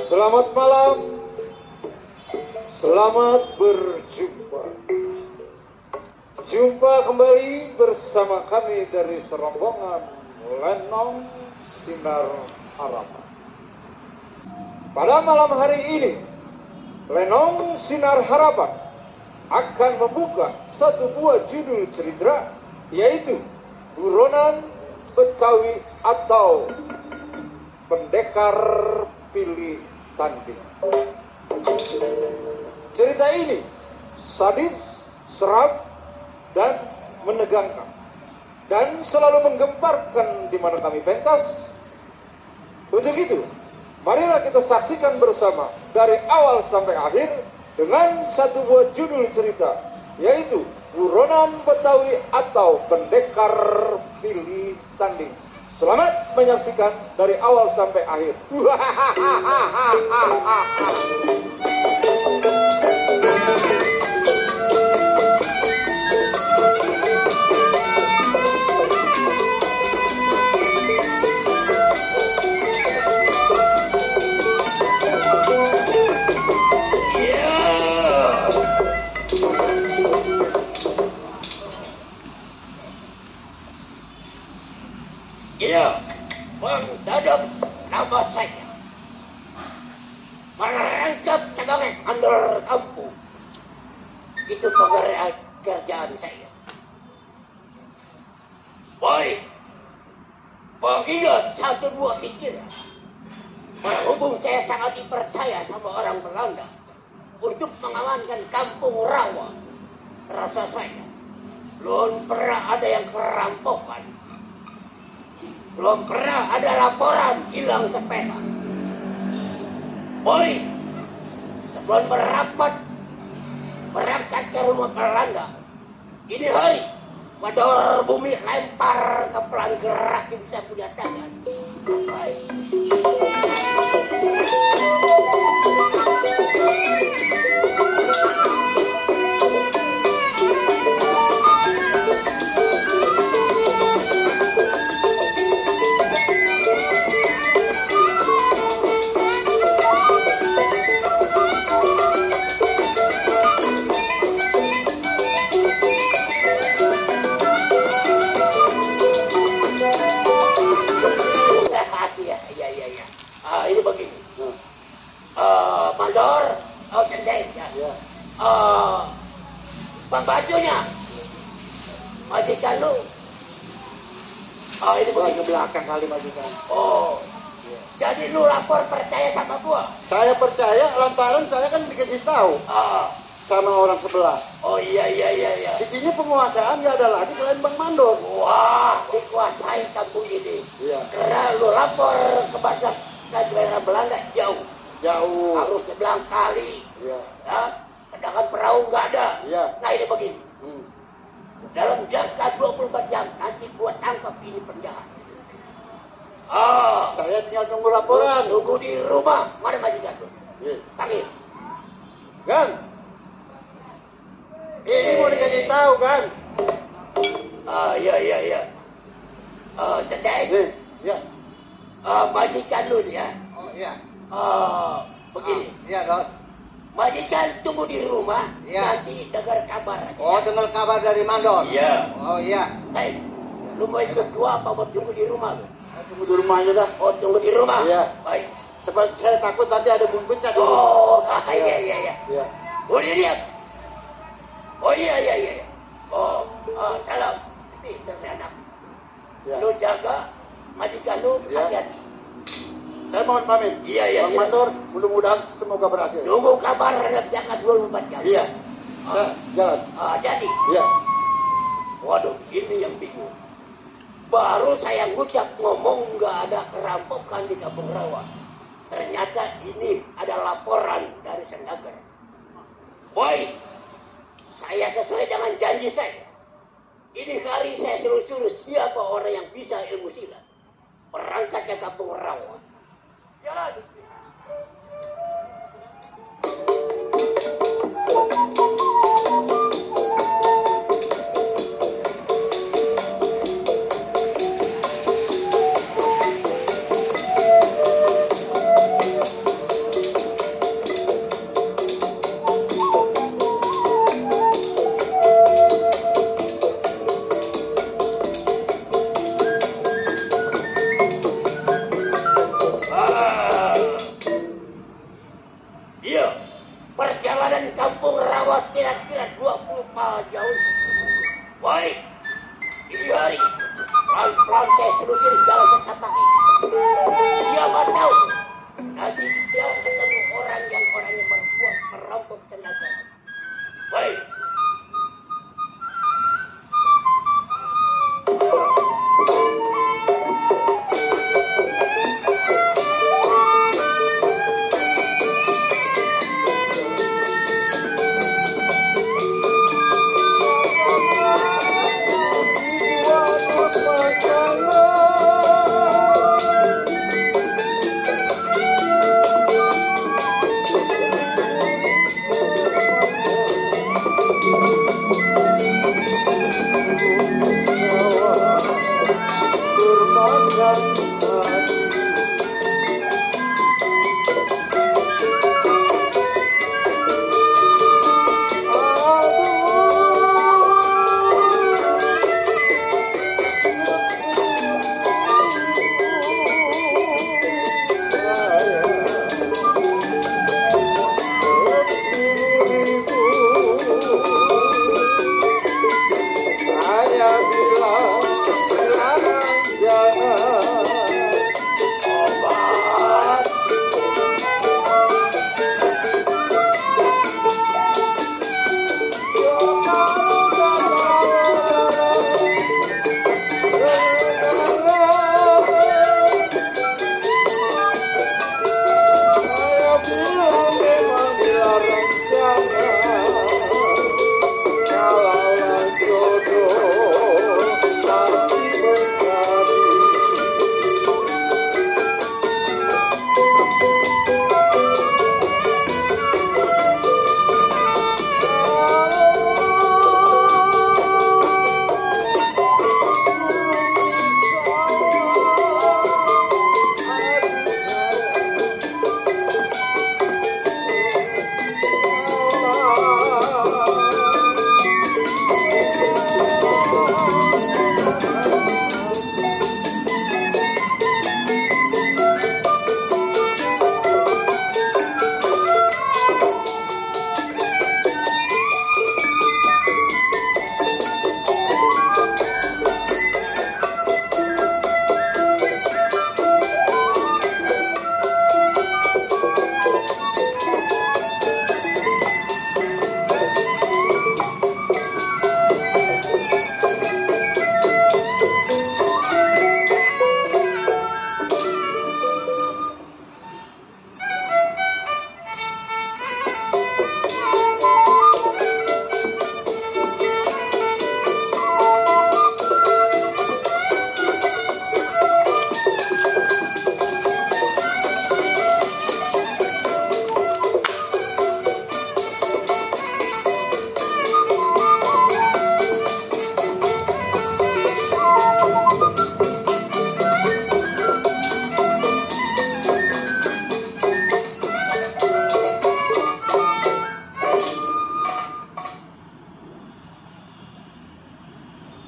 Selamat malam, selamat berjumpa. Jumpa kembali bersama kami dari serombongan Lenong Sinar Harapan. Pada malam hari ini, Lenong Sinar Harapan akan membuka satu buah judul cerita, yaitu Buronan Betawi atau Pendekar Pilih Tanding. Cerita ini sadis, seram, dan menegangkan, dan selalu menggemparkan di mana kami pentas. Untuk itu, marilah kita saksikan bersama dari awal sampai akhir dengan satu buah judul cerita, yaitu Buronan Betawi atau Pendekar Pilih Tanding. Selamat menyaksikan dari awal sampai akhir. Iya, Bang Dadap nama saya. Merangkap sebagai mandor kampung. Itu pekerjaan saya. Boy, mengingat satu buah pikiran. Berhubung saya sangat dipercaya sama orang Belanda untuk mengamankan kampung rawa, rasa saya belum pernah ada yang kerampokan. Belum pernah ada laporan hilang sepeda. Boy, sebelum berangkat ke rumah Belanda, ini hari Mador bumi lempar ke pelan gerak yang bisa punya tangan. Baik. Ini begini. Mandor, cendeng ya. Pembajunya majikan lu. Ini begini ke belakang kali majikan. Jadi lu lapor percaya sama gua? Saya percaya lantaran saya kan dikasih tahu sama orang sebelah. Oh iya. Di sini penguasaan nggak ada lagi selain Bang Mandor. Wah, dikuasai kampung ini. Iya. Karena lu lapor kepada daerah Belanda jauh. Harus sebelah kali. Iya. Ya, sedangkan perahu nggak ada. Iya. Nah ini begini. Dalam jangka 24 jam nanti gua tangkap ini penjahat. Saya tinggal tunggu laporan. Tunggu di rumah. Mana majikan tuh? Panggil. Gang. Ini mau dikasih tahu kan? Iya. Cecek. Iya. Majikan lu nih ya. Oh iya. Begini. Iya, Dok. Majikan tunggu di rumah. Iya. Nanti dengar kabar. Oh, dengar kabar dari Mandor. Iya. Oh iya. Baik. Lu mau ikut gua apa mau tunggu di rumah lu? Tunggu di rumah aja dah. Oh, tunggu di rumah. Iya. Baik. Seperti saya takut nanti ada buntutnya di rumah. Oh, iya. Iya. Udah diam. Oh iya. Salam. Pinter anak. Ya. Lu jaga majikan lu, hati-hati. Saya mohon pamit. Iya. Bang Mandor, mudah-mudahan semoga berhasil. Tunggu kabar jangan 24 jam. Iya. Jalan. Jadi. Iya. Waduh, ini yang bingung. Baru saya ngucap ngomong nggak ada kerampokan di kampung rawa. Ternyata ini ada laporan dari Sendager. Boy, saya sesuai dengan janji saya. Ini hari saya suruh siapa orang yang bisa ilmu silat. Berangkat ke kampung rawa. Jalan.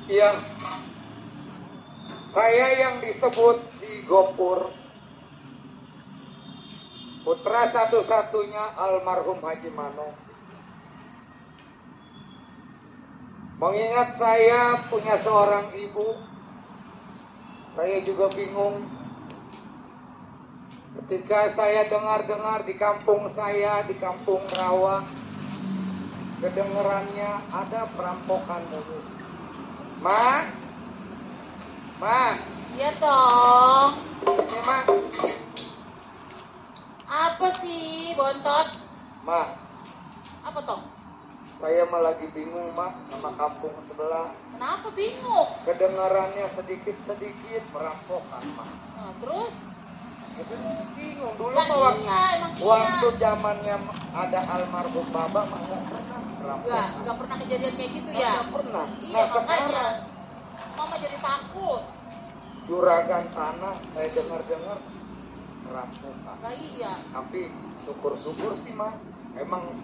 Iya, saya yang disebut si Gopur, putra satu-satunya almarhum Haji Mano. Mengingat saya punya seorang ibu, saya juga bingung ketika saya dengar-dengar di kampung saya, di kampung Rawa, kedengerannya ada perampokan mulu. Ma? Iya dong. Ini Ma. Apa sih, bontot? Ma, Apa toh? saya mah lagi bingung Ma sama kampung sebelah. Kenapa bingung? Kedengarannya sedikit-sedikit perampokan Ma. Nah, terus? Itu bingung dulu Lah mah iya, emang iya. waktu zamannya ada almarhum Baba mah nggak pernah perampokan. Enggak pernah kejadian kayak gitu ya? Nggak pernah. Iya, Nah makanya. sekarang Mama jadi takut. juragan tanah saya dengar-dengar perampokan. Lah iya. Tapi syukur-syukur sih mah emang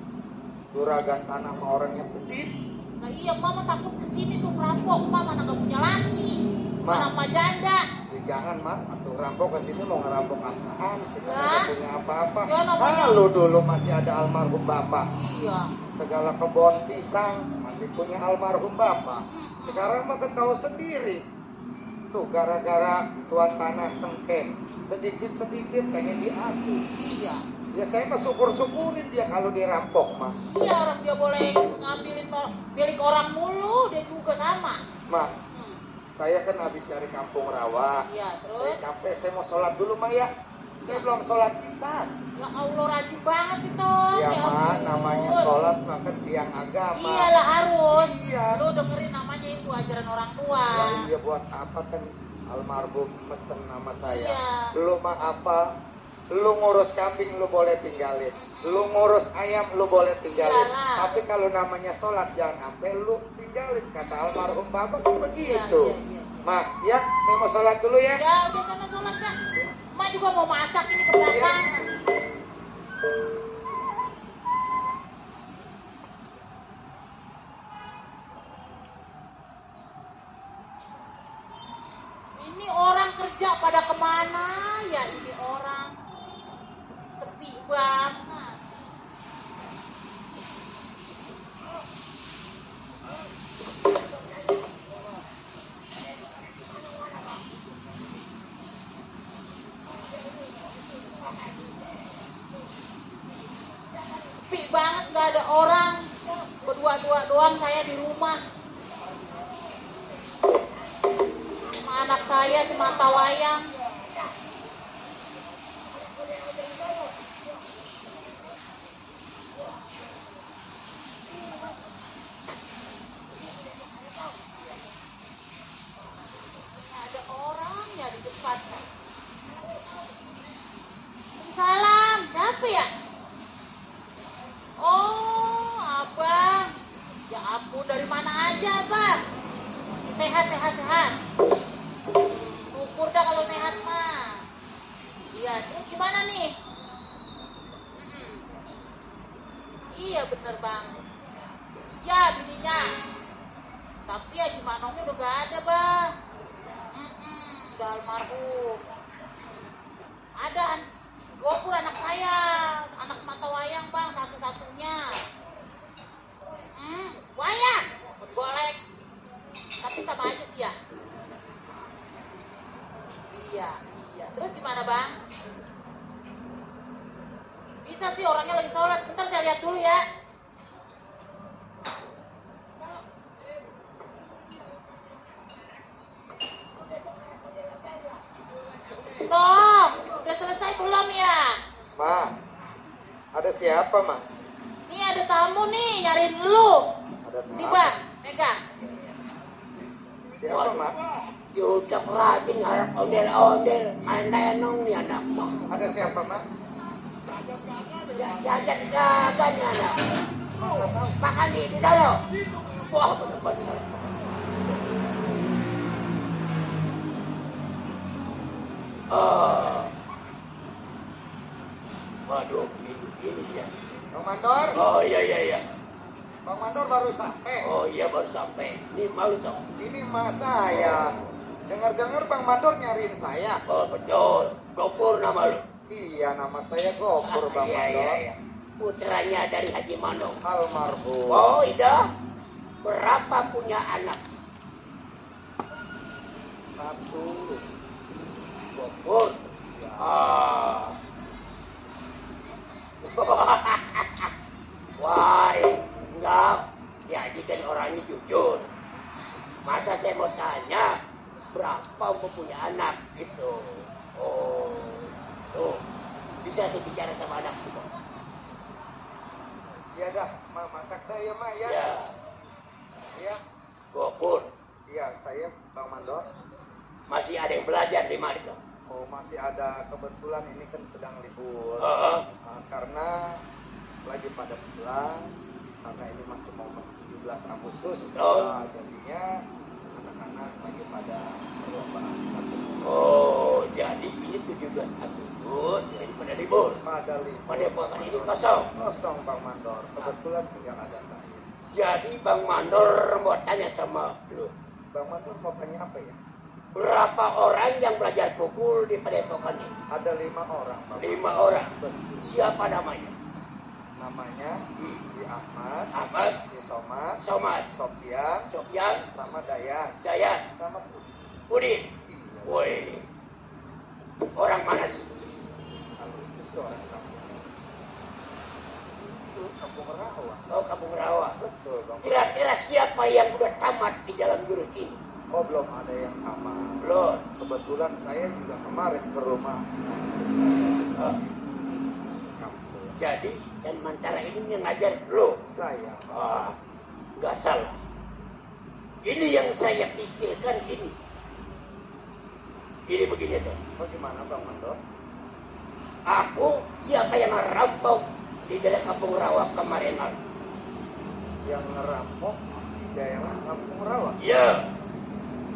juragan tanah mah orangnya pedit. Nah iya, Mama takut kesini tuh perampok. Mama mana gak punya laki. Ma. Mana sama janda. Ya, jangan mah, atau rampok ke sini mau ngerampok apaan? Kita Lah. nggak punya apa-apa. Ya, namanya. Lalu dulu masih ada almarhum bapak. Iya. Segala kebun pisang masih punya almarhum bapak. Sekarang mah ketahu sendiri. Tuh gara-gara tuan tanah sengkeng, sedikit-sedikit pengen diadu. Iya. Ya saya mah syukur-syukurin dia kalau dirampok mah. Iya, orang dia boleh ngambilin milik orang mulu, dia juga sama. Mah, saya kan habis dari kampung Rawa. Iya, Saya terus? capek, saya mau sholat dulu mah ya. Saya belum sholat isya. Ya Allah, rajin banget sih, Tong. Ya mah, ampun. namanya sholat mah kan tiang agama. Iyalah harus. Iya. Lu dengerin namanya itu ajaran orang tua. Ya iya buat apa kan almarhum mesen nama saya. Iya. Lu mah apa? Lu ngurus kambing lu boleh tinggalin. Lu ngurus ayam lu boleh tinggalin. Iyalah. Tapi kalau namanya sholat jangan sampai lu tinggalin. Kata almarhum bapak kan Iya, begitu. iya. Ma, ya, saya mau sholat dulu ya. Ya, udah sana sholat ya. Mak juga mau masak ini ke belakang. Ini orang kerja pada kemana ya ini orang? Sepi banget. Sepi banget, gak ada orang. Berdua-dua doang saya di rumah. Sama anak saya semata wayang. Ada orang ya di depan. Salam, siapa ya? Oh, abang. Ya ampun, dari mana aja, Bang? Sehat. Syukur dah kalau sehat mah. Iya, terus gimana nih? Iya, bener banget. Iya, bininya. Tapi ya Cimanongnya udah gak ada, Bang. Udah almarhum. Ada Gopur anak saya, anak semata wayang, Bang, satu-satunya. Wayang, boleh. Tapi sama aja sih ya. Iya. Terus gimana, Bang? Bisa sih, orangnya lagi sholat. Sebentar saya lihat dulu ya. Tom, udah selesai belum ya? Ma, ada siapa, Ma? Nih ada tamu nih, nyariin lu. Ada tamu. Nih, Bang, megang. Siapa, Ma? Sudah rajin harap ondel-ondel. Aneh-aneh nih anak mah. Ada siapa, Ma? Jajan kagak nih anak. Makan di sana. Wah, bener-bener. Waduh, ini ya. Bang Mandor? Oh iya. Bang Mandor baru sampai. Oh iya baru sampai. Ini malu dong. Ini Mas saya. Dengar-dengar Bang Mandor nyariin saya. Oh betul. Gopur nama lu. Iya, nama saya Gopur, Bang Mandor. Iya. Putranya dari Haji Manong. Almarhum. Oh iya. Berapa punya anak? 1. Gopur. Wah, enggak. Jadi kan orangnya jujur. Masa saya mau tanya berapa umur punya anak gitu. Oh, tuh bisa saya bicara sama anak juga. Iya dah, Ma, masak dah ya, Ma ya. Ya, Iya. Gopur. Iya, saya Bang Mandor. Masih ada yang belajar di mana itu? Oh, masih ada, kebetulan ini kan sedang libur. Karena lagi pada pulang, karena ini masih momen 17 Agustus. Jadinya anak-anak lagi pada perlombaan. Oh, jadi ini 17 Agustus, jadi pada libur. Pada libur. Pada pekan ini kosong. Kosong, Bang Mandor. Kebetulan tinggal ada saya. Jadi Bang Mandor mau tanya sama lu. Bang Mandor mau tanya apa ya? Berapa orang yang belajar pukul di padepokan ini? Ada 5 orang, Bang. 5 orang. Betul. Siapa namanya? Namanya si Ahmad, Ahmad, si Somad, Somad, Sofian, Sofyan, sama Dayan, Dayan, sama Putih. Udin. Iya. Woi. Orang mana sih? Kalau itu sih orang kampung. Itu kampung Rawa. Oh, Kampung Rawa. Betul, Bang. Kira-kira siapa yang udah tamat di jalan jurus ini? Oh, belum ada yang aman. Belum. Kebetulan saya juga kemarin ke rumah. Oh, Kampung. jadi Mantara ini yang ngajar lo. Saya. Nggak salah. Ini yang saya pikirkan ini. Ini begini tuh. Bagaimana, Bang Mandor? Aku siapa yang ngerampok di daerah Kampung Rawa kemarin malam? Yang ngerampok di daerah Kampung Rawa. Iya.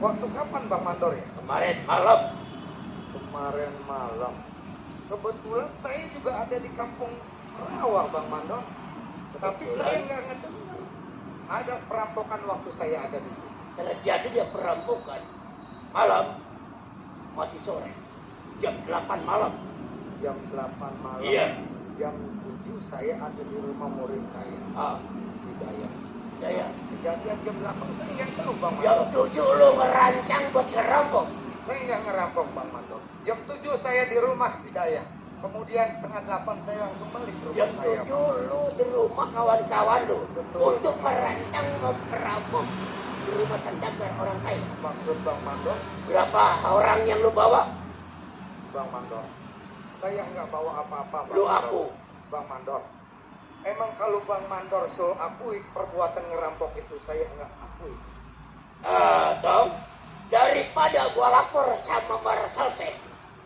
Waktu kapan Bang Mandor ya? Kemarin malam. Kemarin malam. Kebetulan saya juga ada di kampung Rawa Bang Mandor. Tapi saya nggak ngedengar ada perampokan waktu saya ada di sini. Terjadi dia perampokan malam, masih sore, jam 8 malam. Jam 8 malam. Iya. Jam 7 saya ada di rumah murid saya. Si Dayang. Saya. Kejadian jam 8 saya nggak tahu Bang Jam Mandor. 7 lu ngerancang buat ngerampok. Saya nggak ngerampok Bang Mandor. Jam 7 saya di rumah si Dayang. Kemudian setengah 8 saya langsung balik ke rumah Jam saya. 7 lu di rumah kawan-kawan lu. Betul. Untuk merancang ngerampok di rumah Sandagar orang kaya. Maksud Bang Mandor, Berapa orang yang lu bawa? Bang Mandor, saya nggak bawa apa-apa Bang Lu Mandor. aku. Bang Mandor, emang kalau Bang Mandor suruh akui perbuatan ngerampok itu saya nggak akui. Tom, daripada gua lapor sama Marshal Seh,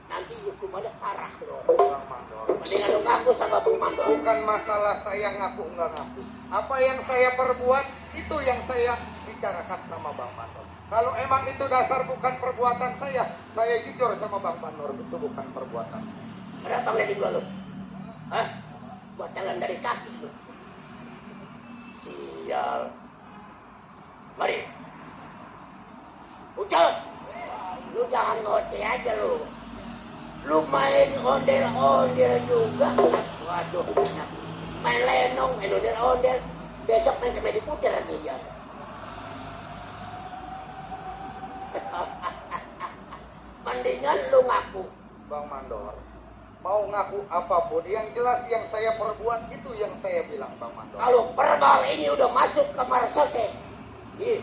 nanti hukumannya parah loh. Bang Mandor, Mendingan lu ngaku sama Bang Mandor. bukan masalah saya ngaku nggak ngaku. Apa yang saya perbuat itu yang saya bicarakan sama Bang Mandor. Kalau emang itu dasar bukan perbuatan saya jujur sama Bang Mandor, itu bukan perbuatan saya. Kenapa ngeliatin gua lu? Hah? Buat jalan dari kaki lu. Sial. Mari. Ucap. Lu jangan ngoceh aja lu. Lu main ondel-ondel juga. Waduh, enak. Main lenong, main ondel-ondel. Besok main komedi puter lagi ya. Mendingan lu ngaku. Bang Mandor, mau ngaku apapun, yang jelas yang saya perbuat itu yang saya bilang Bang Mandor. Kalau verbal ini udah masuk ke Marsose,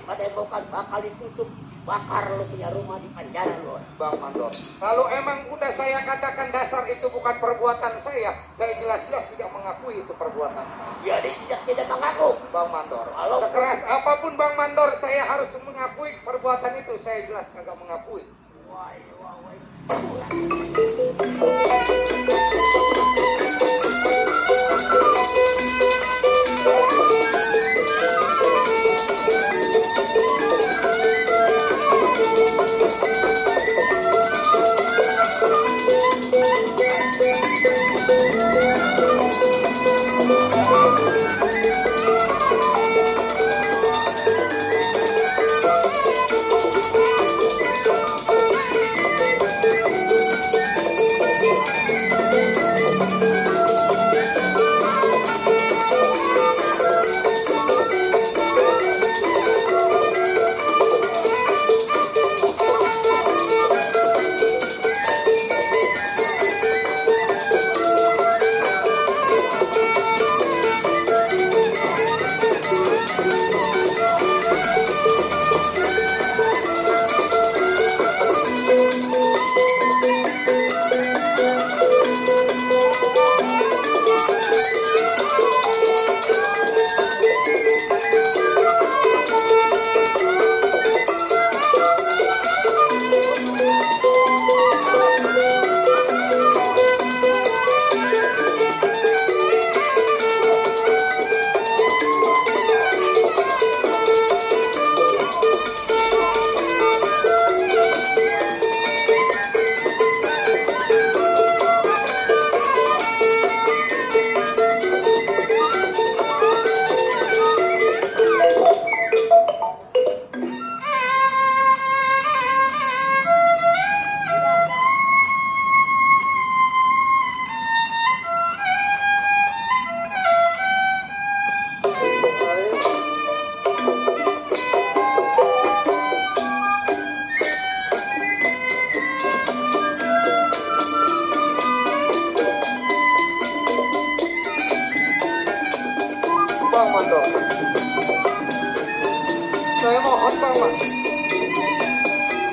pada bukan bakal ditutup, bakar lu punya rumah di penjara lu. Bang Mandor, kalau emang udah saya katakan dasar itu bukan perbuatan saya jelas-jelas tidak mengakui itu perbuatan saya. Jadi tidak mengaku. Bang Mandor, Kalau sekeras apapun Bang Mandor, saya harus mengakui perbuatan itu, saya jelas kagak mengakui. Wah. Saya mohon Bang Mandor,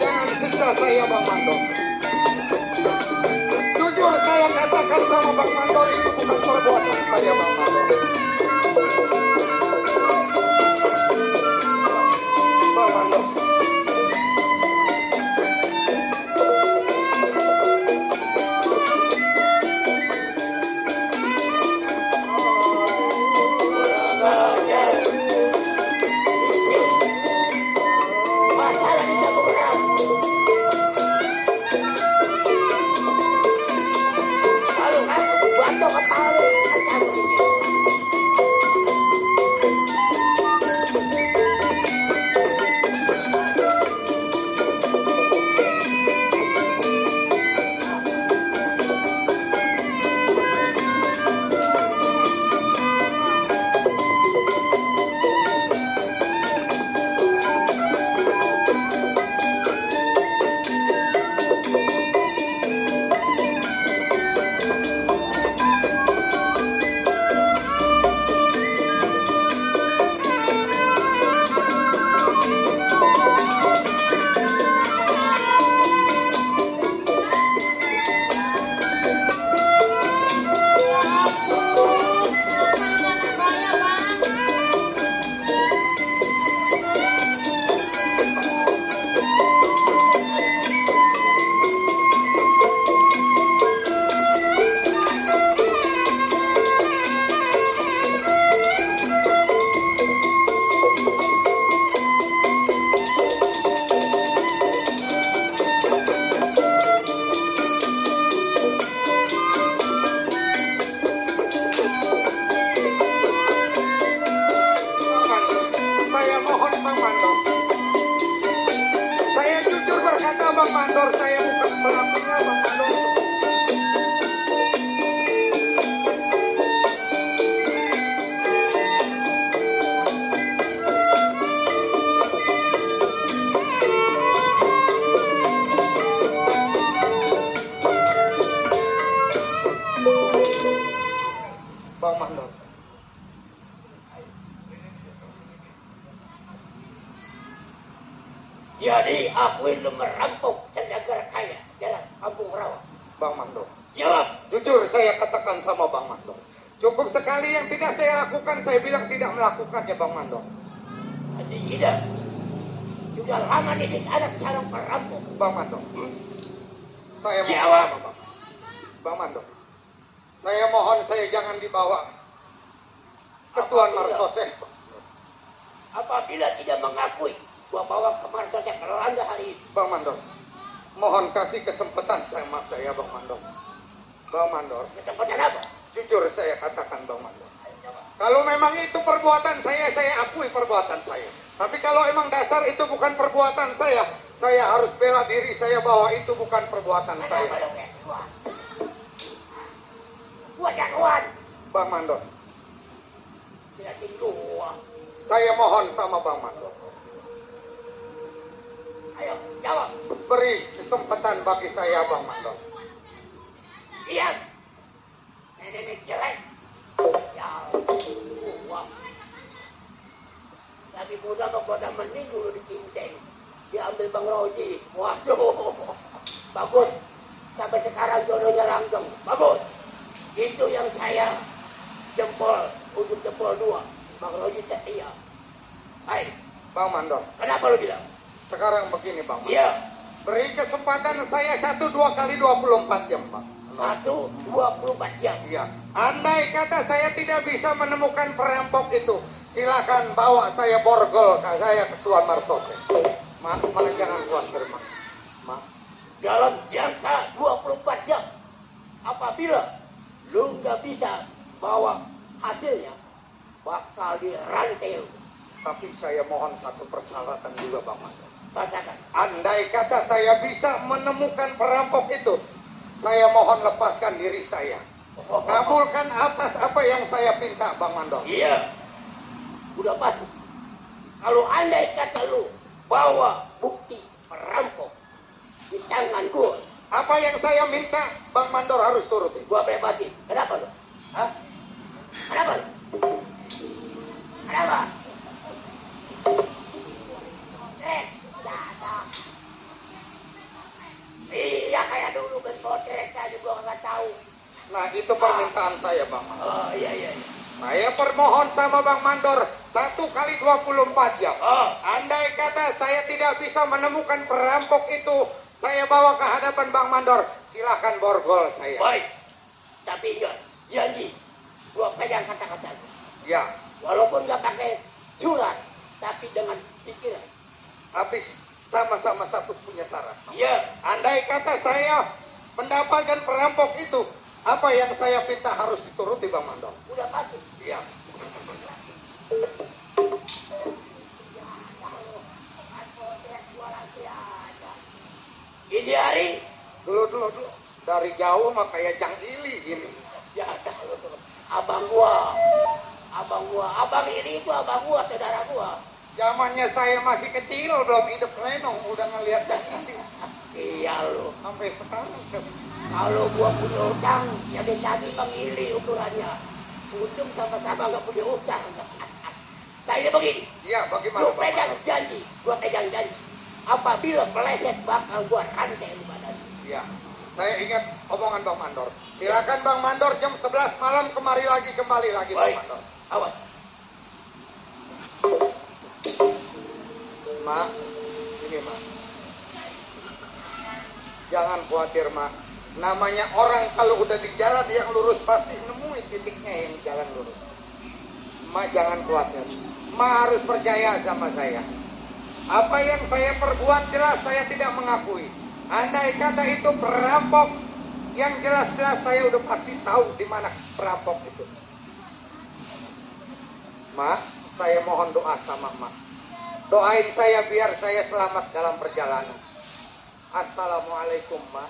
jangan siksa saya Bang Mandor. Jujur saya katakan sama Bang Mandor, itu bukan perbuatan saya Bang Mandor. Bang Mandor, Masalah di kampung Bang Mandor. Bang Mandor. Jadi aku itu merampok Cendagar Kaya dalam Kampung Rawa. Bang Mandor. Jawab. Jujur saya katakan sama Bang Mandor. Cukup sekali yang tidak saya lakukan, saya bilang tidak melakukannya Bang Mandor. Tidak. Sudah lama didik anak cara merampok. Bang Mandor. Saya mohon Jawab. sama Bang Mandor. Saya mohon saya jangan dibawa ke Tuan Marsosek. Apabila tidak mengakui, gua bawa ke Marsosek Anda hari ini. Bang Mandor, mohon kasih kesempatan sama saya Bang Mandor. Bang Mandor, Kesempatan apa? jujur saya katakan Bang Mandor. Kalau memang itu perbuatan saya akui perbuatan saya. Tapi kalau emang dasar itu bukan perbuatan saya harus bela diri saya bahwa itu bukan perbuatan saya. Gua jagoan. Bang Mandor, Tidak tinggal. saya mohon sama Bang Mandor. Ayo, jawab. Beri kesempatan bagi saya Bang Mandor. Diam. Nenek jelek. Ya Allah. Lagi muda menggoda mending dulu di Kingseng. Diambil Bang Roji. Waduh. Bagus. Sampai sekarang jodohnya langsung. Bagus. Itu yang saya jempol, ujung jempol 2. Bang Roji setia. Baik. Bang Mandor, Kenapa lu bilang? sekarang begini Bang Mandor. Iya. Beri kesempatan saya 1-2 kali 24 jam Bang. 1-24 jam. Iya. Andai kata saya tidak bisa menemukan perampok itu, silakan bawa saya borgol ke saya ke Tuan Marsosek. Mak, jangan khawatir Mak. Mak. Dalam jangka 24 jam. Apabila lu nggak bisa bawa hasilnya, bakal dirantai. Tapi saya mohon satu persyaratan juga Bang Mandor. Katakan. Andai kata saya bisa menemukan perampok itu, saya mohon lepaskan diri saya. Kabulkan atas apa yang saya minta Bang Mandor. Iya. Udah pasti. Kalau andai kata lu bawa bukti perampok di tangan gua, Apa yang saya minta Bang Mandor harus turuti. gua bebasin. Kenapa lu? Hah? Kenapa lu? Kenapa? Datang. Iya kayak dulu berpotret aja gua nggak tahu. Nah itu permintaan saya Bang Mandor. Oh iya. Saya permohon sama Bang Mandor 1 kali 24 jam. Oh. Andai kata saya tidak bisa menemukan perampok itu, saya bawa ke hadapan Bang Mandor. Silahkan borgol saya. Baik. Tapi ingat, janji. Gua pegang kata-kata lu. Ya, Walaupun nggak pakai surat, tapi dengan pikiran. tapi sama-sama satu punya syarat. Iya. Andai kata saya mendapatkan perampok itu, apa yang saya minta harus dituruti Bang Mandor. Udah pasti. Iya. Ini hari Dulu. Dari jauh mah kayak jangkili gini. ya abang gua, abang ini itu abang gua, saudara gua. Zamannya saya masih kecil, belum hidup lenong, udah ngelihat jangkili. Iya lu. Sampai sekarang. Kalau gua punya utang, ya tadi Bang Ili ukurannya. Untung sama-sama nggak punya utang. Nah ini begini. Iya, bagaimana Lu Bang pegang Mandor? janji, gua pegang janji. Apabila meleset bakal gua rantai lu badan. Iya. Saya ingat omongan Bang Mandor. Silakan Bang Mandor jam 11 malam kembali lagi Bang Baik. Mandor. Awas. Mak, ini Mak. Jangan khawatir Mak. Namanya orang kalau udah di jalan yang lurus pasti nemuin titiknya yang jalan lurus. Mak jangan khawatir. Mak harus percaya sama saya. Apa yang saya perbuat jelas saya tidak mengakui. Andai kata itu perampok, yang jelas-jelas saya udah pasti tahu di mana perampok itu. Mak, saya mohon doa sama Mak. Doain saya biar saya selamat dalam perjalanan. Assalamualaikum Mak.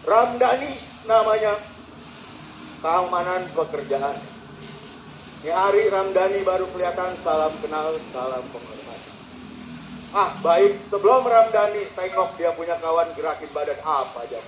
Ramdhani namanya, keamanan pekerjaan. Ini hari Ramdhani baru kelihatan, salam kenal, salam penghormatan. Baik, sebelum Ramdhani tengok dia punya kawan gerakin badan apa aja.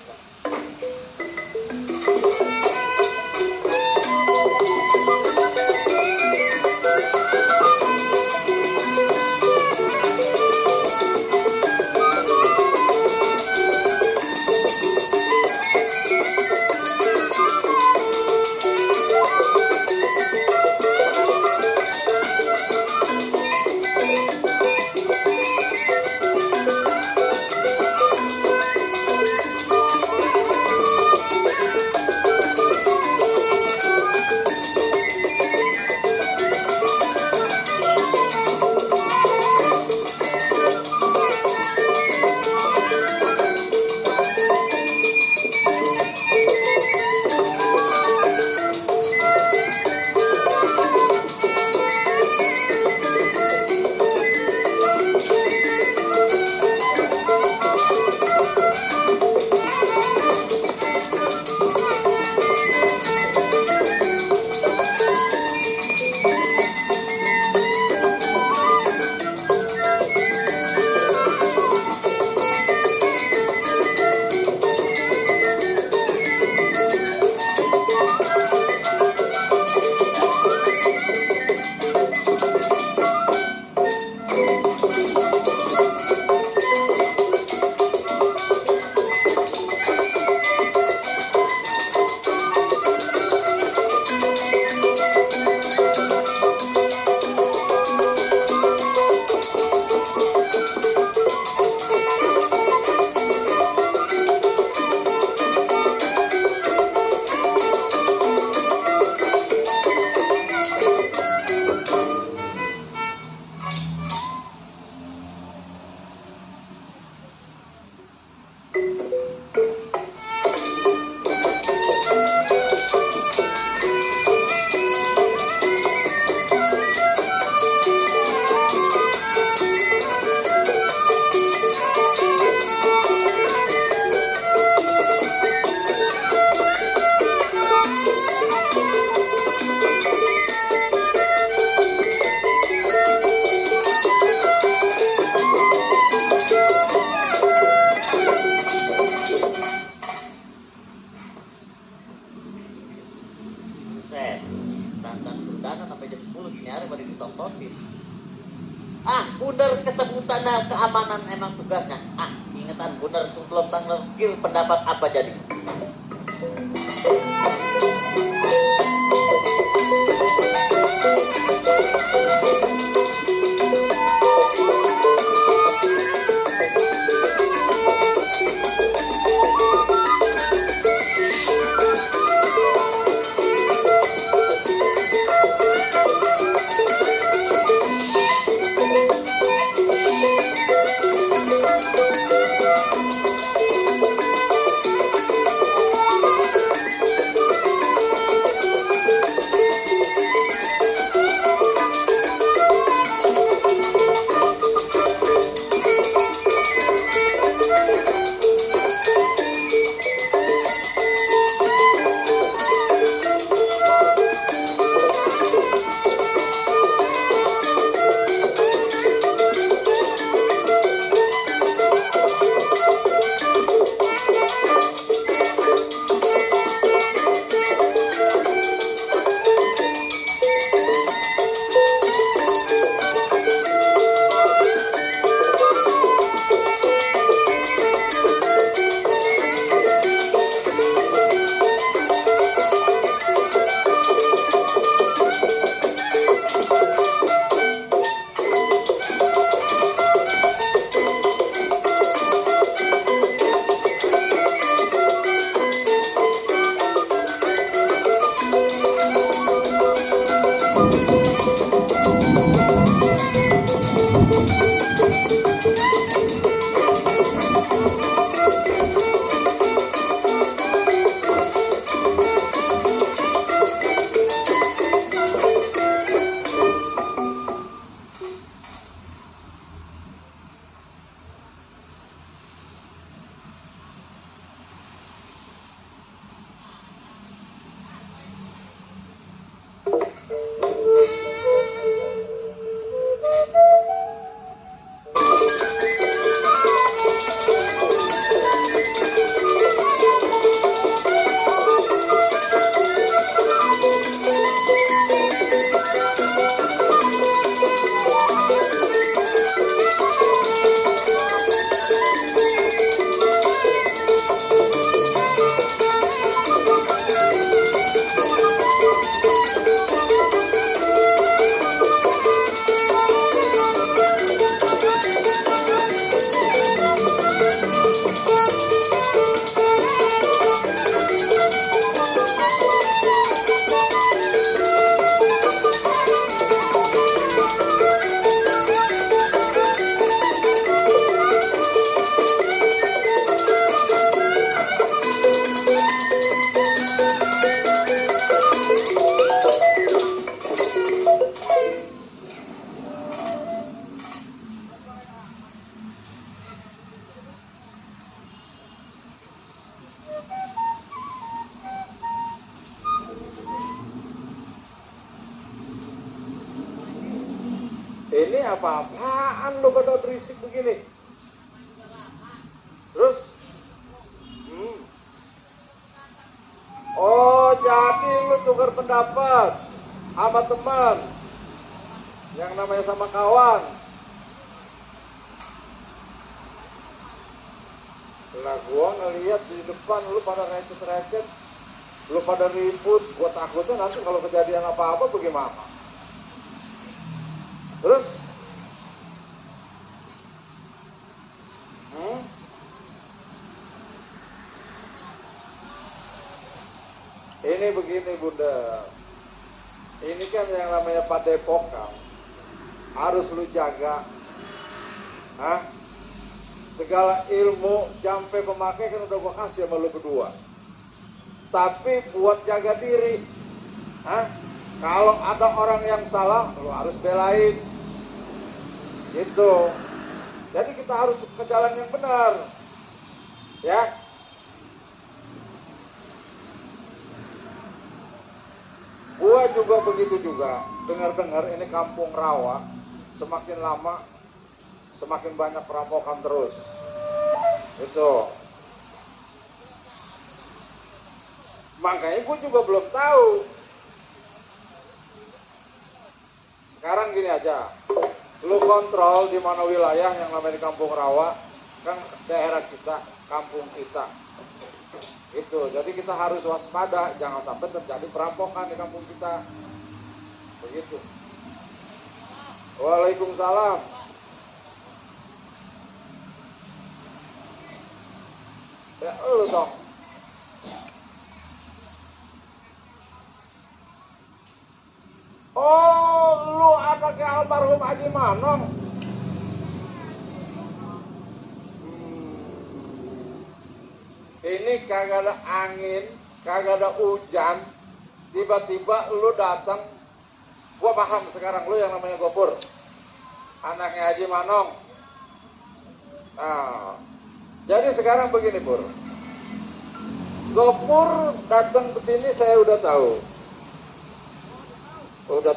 Bener kesebutan keamanan emang tugasnya. Ingetan bener tuh belum tanggal pendapat apa jadi. Ini apa-apaan lo pada berisik begini? Terus? Oh, jadi lu tukar pendapat sama teman yang namanya sama kawan. Lah gua ngelihat di depan lu pada recet-recet, lu pada ribut, gua takutnya nanti kalau kejadian apa-apa bagaimana. Terus? Ini begini Bunda, ini kan yang namanya padepokan, harus lu jaga. Segala ilmu sampai pemakai kan udah gua kasih sama lu berdua. Tapi buat jaga diri, kalau ada orang yang salah, lu harus belain. Gitu. Jadi kita harus ke jalan yang benar. Ya. Gua juga begitu juga. Dengar-dengar ini kampung rawa semakin lama semakin banyak perampokan terus. Itu. Makanya gue juga belum tahu. Sekarang gini aja, lu kontrol di mana wilayah yang namanya di kampung rawa, kan daerah kita, kampung kita. Itu, jadi kita harus waspada, jangan sampai terjadi perampokan di kampung kita. Begitu. Waalaikumsalam. Ya lu dong. Oh, lu anaknya almarhum Haji Manong. Ini kagak ada angin, kagak ada hujan, tiba-tiba lu datang. Gua paham sekarang lu yang namanya Gopur, anaknya Haji Manong. Nah, jadi sekarang begini Pur, Gopur datang ke sini saya udah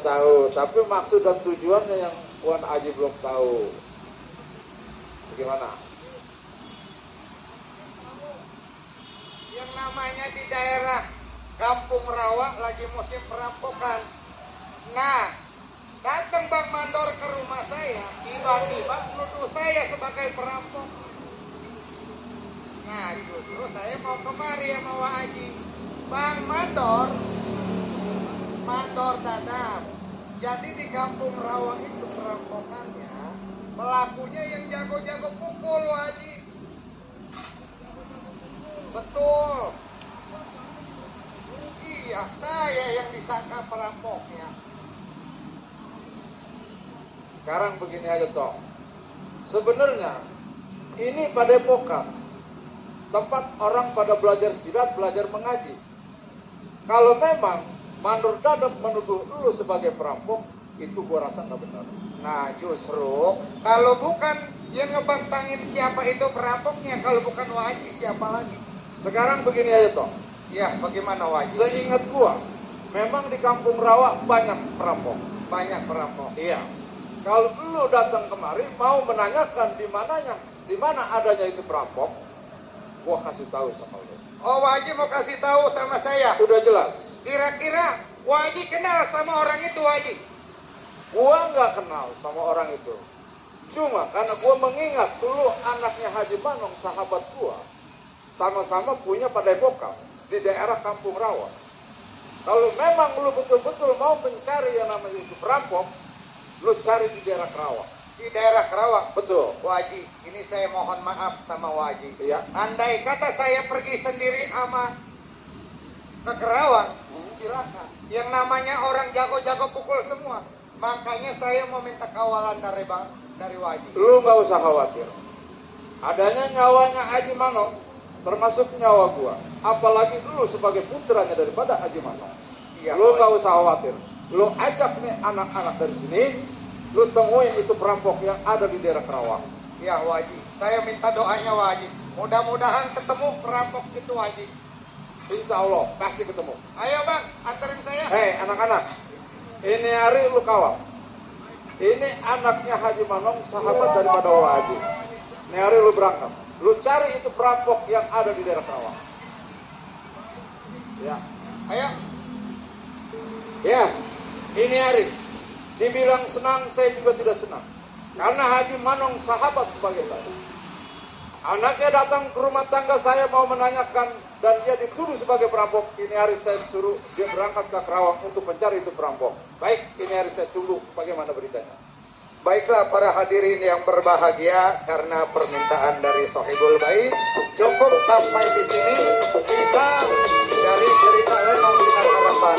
tahu, tapi maksud dan tujuannya yang Puan Haji belum tahu. Bagaimana? Yang namanya di daerah Kampung Rawa lagi musim perampokan. Nah, datang Bang Mandor ke rumah saya, tiba-tiba menuduh saya sebagai perampok. Nah, justru saya mau kemari sama Wak Haji. Bang Mandor dadap. Jadi di Kampung Rawa itu perampokannya, pelakunya yang jago-jago pukul Wak Haji. Betul. Iya, saya yang disangka perampoknya. Sekarang begini aja toh. Sebenarnya ini padepokan, tempat orang pada belajar silat, belajar mengaji. Kalau memang Mandor Dadap menuduh lu sebagai perampok, itu gua rasa nggak benar. Nah, justru kalau bukan yang ngebantangin siapa itu perampoknya, kalau bukan Wak Haji siapa lagi? Sekarang begini aja toh. Ya, bagaimana Wak Haji? Seingat gua, memang di Kampung Rawa banyak perampok. Banyak perampok. Iya. Kalau lu datang kemari mau menanyakan di mana adanya itu perampok, gua kasih tahu sama lu. Oh, Wak Haji mau kasih tahu sama saya. Udah jelas. Kira-kira Wak Haji kenal sama orang itu, Wak Haji? Gua nggak kenal sama orang itu. Cuma karena gua mengingat lu anaknya Haji Manong, sahabat gua, sama-sama punya padepokan di daerah Kampung Rawa. Kalau memang lu betul-betul mau mencari yang namanya itu perampok, lu cari di daerah Kerawang. Di daerah Kerawang? Betul. Wak Haji, ini saya mohon maaf sama Wak Haji. Iya. Andai kata saya pergi sendiri sama ke Kerawang, silakan. Yang namanya orang jago-jago pukul semua. Makanya saya mau minta kawalan dari Wak Haji. Lu nggak usah khawatir. Adanya nyawanya Haji Manong, termasuk nyawa gua. Apalagi lu sebagai putranya daripada Haji Manong. Iya, Lu nggak usah khawatir. Lu ajak nih anak-anak dari sini, lu temuin itu perampok yang ada di daerah Kerawang. Iya, Wak Haji. Saya minta doanya Wak Haji. Mudah-mudahan ketemu perampok itu, Wak Haji. Insya Allah pasti ketemu. Ayo Bang, anterin saya. Hei anak-anak, ini hari lu kawal. Ini anaknya Haji Manong, sahabat daripada Wawa Haji. Ini hari lu berangkat. Lu cari itu perampok yang ada di daerah Karawang. Ya. Ayo. Ya, ini hari. Dibilang senang, saya juga tidak senang. Karena Haji Manong sahabat sebagai saya. Anaknya datang ke rumah tangga saya mau menanyakan dan dia dituduh sebagai perampok. Ini hari saya suruh dia berangkat ke Karawang untuk mencari itu perampok. Baik, ini hari saya tunggu bagaimana beritanya. Baiklah para hadirin yang berbahagia, karena permintaan dari Sohibul Bait cukup sampai di sini. Bisa dari cerita Lenong Bintang Harapan.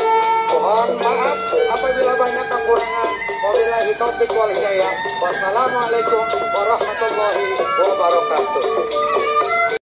Mohon maaf apabila banyak kekurangan. Wabillahi taufiq wal hidayah. Wassalamualaikum warahmatullahi wabarakatuh.